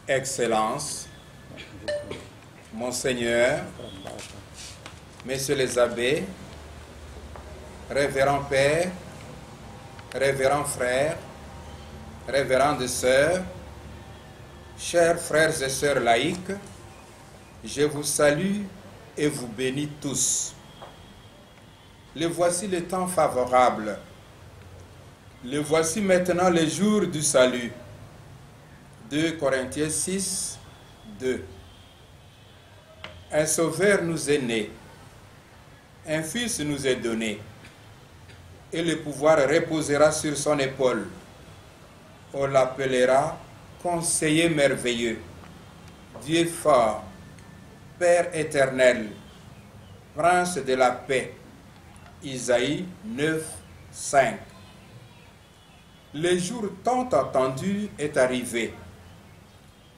Excellences, Monseigneur, Messieurs les abbés, révérends pères, révérends frères, révérendes sœurs, chers frères et sœurs laïcs, je vous salue et vous bénis tous. Le voici le temps favorable. Le voici maintenant le jour du salut. 2 Corinthiens 6, 2. Un sauveur nous est né, un fils nous est donné, et le pouvoir reposera sur son épaule. On l'appellera Conseiller merveilleux, Dieu fort, Père éternel, Prince de la paix. Isaïe 9, 5. Le jour tant attendu est arrivé.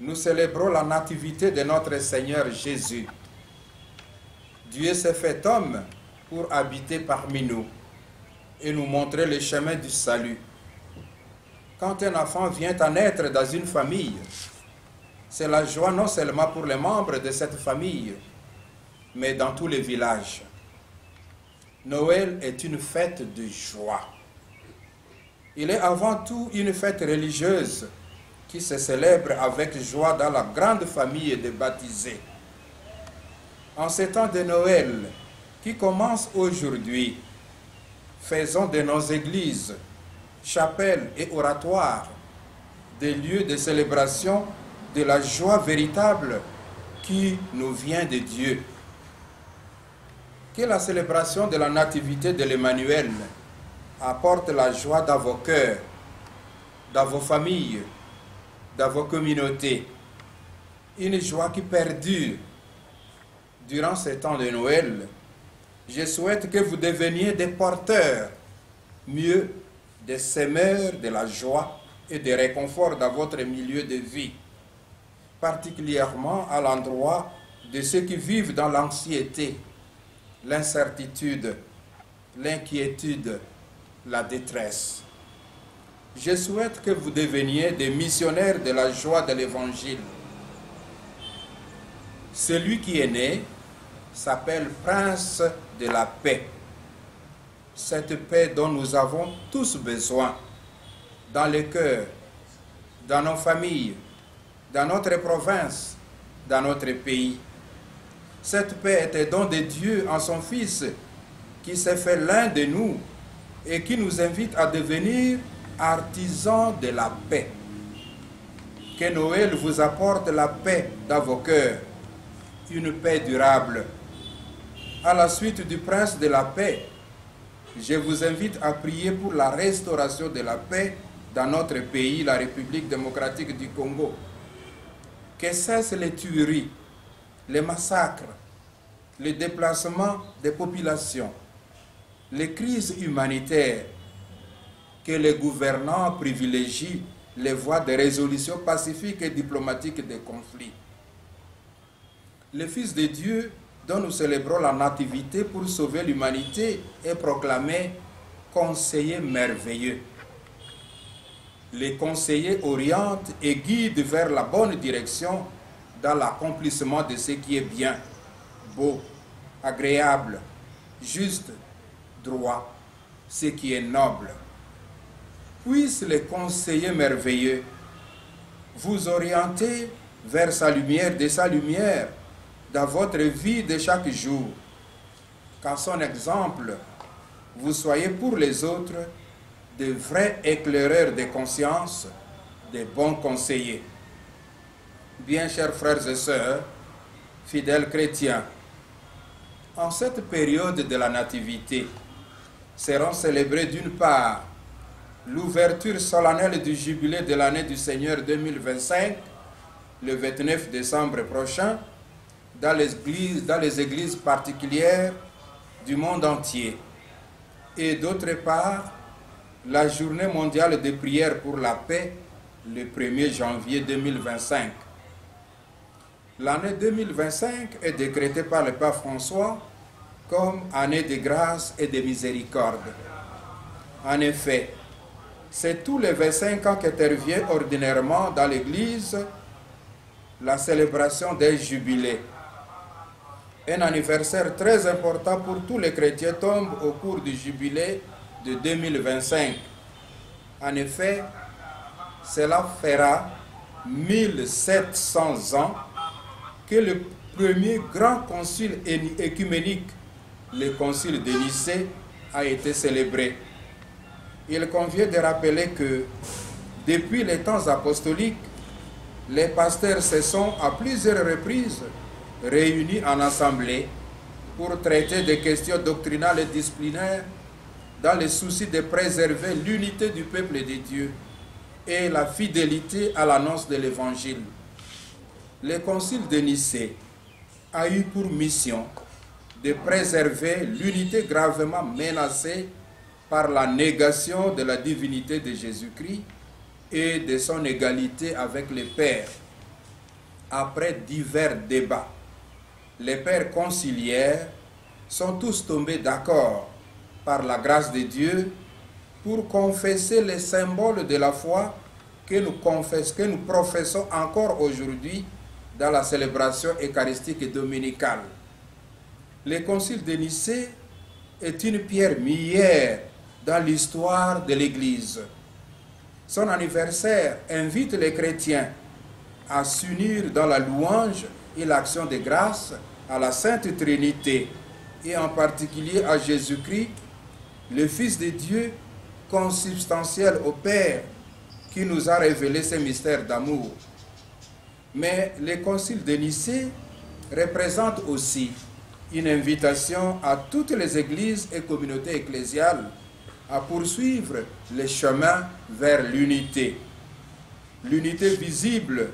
Nous célébrons la nativité de notre Seigneur Jésus. Dieu s'est fait homme pour habiter parmi nous et nous montrer le chemin du salut. Quand un enfant vient à naître dans une famille, c'est la joie non seulement pour les membres de cette famille, mais dans tous les villages. Noël est une fête de joie. Il est avant tout une fête religieuse qui se célèbre avec joie dans la grande famille des baptisés. En ce temps de Noël qui commence aujourd'hui, faisons de nos églises, chapelles et oratoires des lieux de célébration de la joie véritable qui nous vient de Dieu. Que la célébration de la nativité de l'Emmanuel apporte la joie dans vos cœurs, dans vos familles, dans vos communautés. Une joie qui perdure. Durant ce temps de Noël, je souhaite que vous deveniez des porteurs, mieux des semeurs de la joie et des réconforts dans votre milieu de vie, particulièrement à l'endroit de ceux qui vivent dans l'anxiété, l'incertitude, l'inquiétude, la détresse. Je souhaite que vous deveniez des missionnaires de la joie de l'Évangile. Celui qui est né s'appelle Prince de la paix. Cette paix dont nous avons tous besoin, dans les cœurs, dans nos familles, dans notre province, dans notre pays. Cette paix est un don de Dieu en son Fils, qui s'est fait l'un de nous et qui nous invite à devenir artisans de la paix. Que Noël vous apporte la paix dans vos cœurs, une paix durable. À la suite du Prince de la paix, je vous invite à prier pour la restauration de la paix dans notre pays, la République démocratique du Congo. Que cessent les tueries, les massacres, les déplacements des populations, les crises humanitaires, que les gouvernants privilégient les voies de résolution pacifique et diplomatique des conflits. Le Fils de Dieu, dont nous célébrons la nativité pour sauver l'humanité, est proclamé conseiller merveilleux. Les conseillers orientent et guident vers la bonne direction dans l'accomplissement de ce qui est bien, beau, agréable, juste, droit, ce qui est noble. Puissent les conseillers merveilleux vous orienter vers sa lumière, de sa lumière, dans votre vie de chaque jour. Qu'en son exemple, vous soyez pour les autres de vrais éclaireurs de conscience, de bons conseillers. Bien chers frères et sœurs, fidèles chrétiens, en cette période de la Nativité, seront célébrées d'une part l'ouverture solennelle du jubilé de l'année du Seigneur 2025, le 29 décembre prochain, dans les églises particulières du monde entier. Et d'autre part, la journée mondiale de prière pour la paix, le 1er janvier 2025. L'année 2025 est décrétée par le pape François comme année de grâce et de miséricorde. En effet, c'est tous les 25 ans qu'intervient ordinairement dans l'Église la célébration des jubilés. Un anniversaire très important pour tous les chrétiens tombe au cours du jubilé de 2025. En effet, cela fera 1700 ans que le premier grand concile œcuménique, le concile de Nicée, a été célébré. Il convient de rappeler que depuis les temps apostoliques, les pasteurs se sont à plusieurs reprises réunis en assemblée pour traiter des questions doctrinales et disciplinaires dans le souci de préserver l'unité du peuple de Dieu et la fidélité à l'annonce de l'Évangile. Le concile de Nicée a eu pour mission de préserver l'unité gravement menacée par la négation de la divinité de Jésus-Christ et de son égalité avec les pères. Après divers débats, les pères conciliaires sont tous tombés d'accord par la grâce de Dieu pour confesser les symboles de la foi que nous professons encore aujourd'hui dans la célébration eucharistique et dominicale. Le concile de Nicée est une pierre miliaire dans l'histoire de l'Église. Son anniversaire invite les chrétiens à s'unir dans la louange et l'action de grâce à la Sainte Trinité et en particulier à Jésus-Christ, le Fils de Dieu, consubstantiel au Père, qui nous a révélé ces mystères d'amour. Mais le concile de Nicée représente aussi une invitation à toutes les églises et communautés ecclésiales à poursuivre le chemin vers l'unité. L'unité visible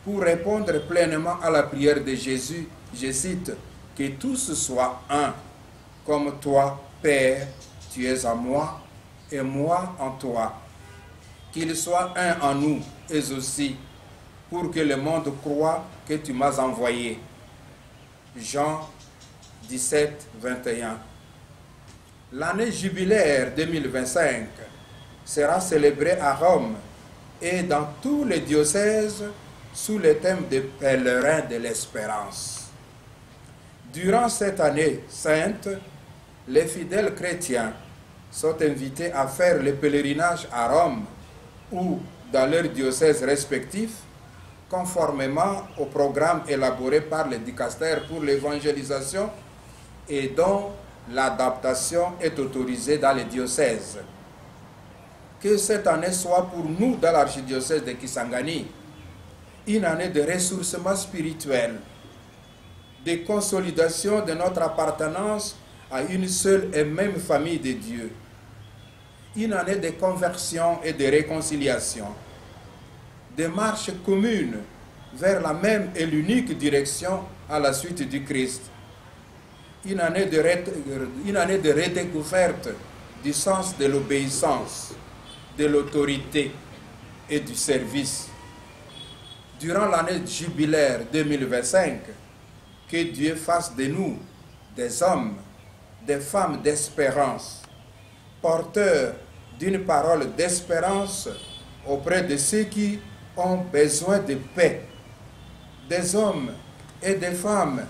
pour répondre pleinement à la prière de Jésus, je cite, « Que tous soient un, comme toi, Père, tu es en moi, et moi en toi. Qu'ils soient un en nous, et aussi, pour que le monde croie que tu m'as envoyé. » Jean 17, 21. L'année jubilaire 2025 sera célébrée à Rome et dans tous les diocèses sous le thème des pèlerins de l'espérance. Durant cette année sainte, les fidèles chrétiens sont invités à faire le pèlerinage à Rome ou dans leurs diocèses respectifs, conformément au programme élaboré par le dicastère pour l'évangélisation et dont l'adaptation est autorisée dans les diocèses. Que cette année soit pour nous dans l'archidiocèse de Kisangani une année de ressourcement spirituel, de consolidation de notre appartenance à une seule et même famille de Dieu, une année de conversion et de réconciliation, de marche commune vers la même et l'unique direction à la suite du Christ, une année de redécouverte du sens de l'obéissance, de l'autorité et du service. Durant l'année jubilaire 2025, que Dieu fasse de nous des hommes, des femmes d'espérance, porteurs d'une parole d'espérance auprès de ceux qui ont besoin de paix, des hommes et des femmes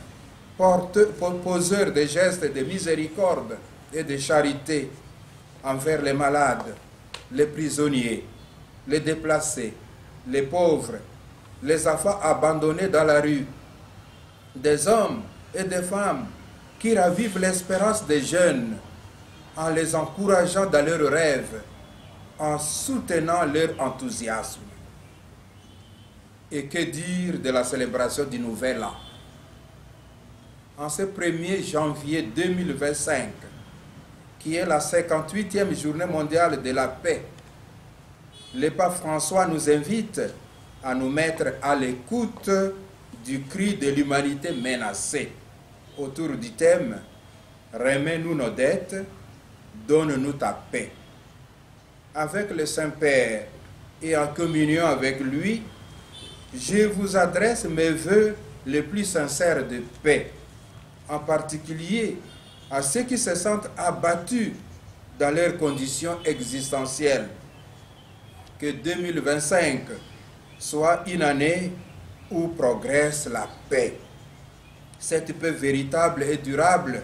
poseurs de gestes de miséricorde et de charité envers les malades, les prisonniers, les déplacés, les pauvres, les enfants abandonnés dans la rue, des hommes et des femmes qui ravivent l'espérance des jeunes en les encourageant dans leurs rêves, en soutenant leur enthousiasme. Et que dire de la célébration du Nouvel An? En ce 1er janvier 2025, qui est la 58e journée mondiale de la paix, le pape François nous invite à nous mettre à l'écoute du cri de l'humanité menacée, autour du thème « Remets-nous nos dettes, donne-nous ta paix ». Avec le Saint-Père et en communion avec lui, je vous adresse mes vœux les plus sincères de paix, en particulier à ceux qui se sentent abattus dans leurs conditions existentielles. Que 2025 soit une année où progresse la paix. Cette paix véritable et durable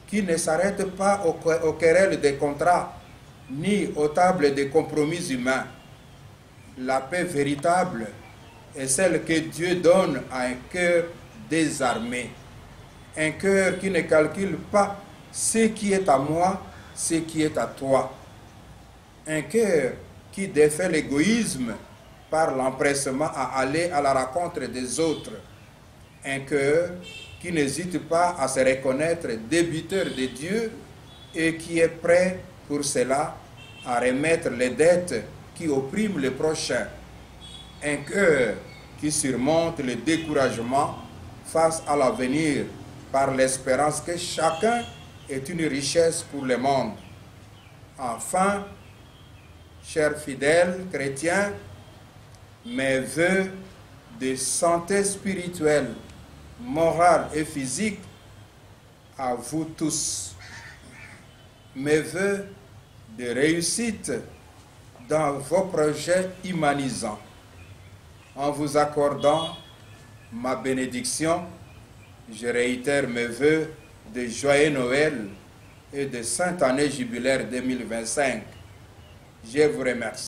qui ne s'arrête pas aux querelles des contrats ni aux tables des compromis humains. La paix véritable est celle que Dieu donne à un cœur désarmé. Un cœur qui ne calcule pas ce qui est à moi, ce qui est à toi. Un cœur qui défait l'égoïsme par l'empressement à aller à la rencontre des autres. Un cœur qui n'hésite pas à se reconnaître débiteur de Dieu et qui est prêt pour cela à remettre les dettes qui oppriment le prochain. Un cœur qui surmonte le découragement face à l'avenir par l'espérance que chacun est une richesse pour le monde. Enfin, chers fidèles chrétiens, mes vœux de santé spirituelle, morale et physique à vous tous. Mes vœux de réussite dans vos projets humanisants. En vous accordant ma bénédiction, je réitère mes vœux de joyeux Noël et de Sainte Année jubilaire 2025. Je vous remercie.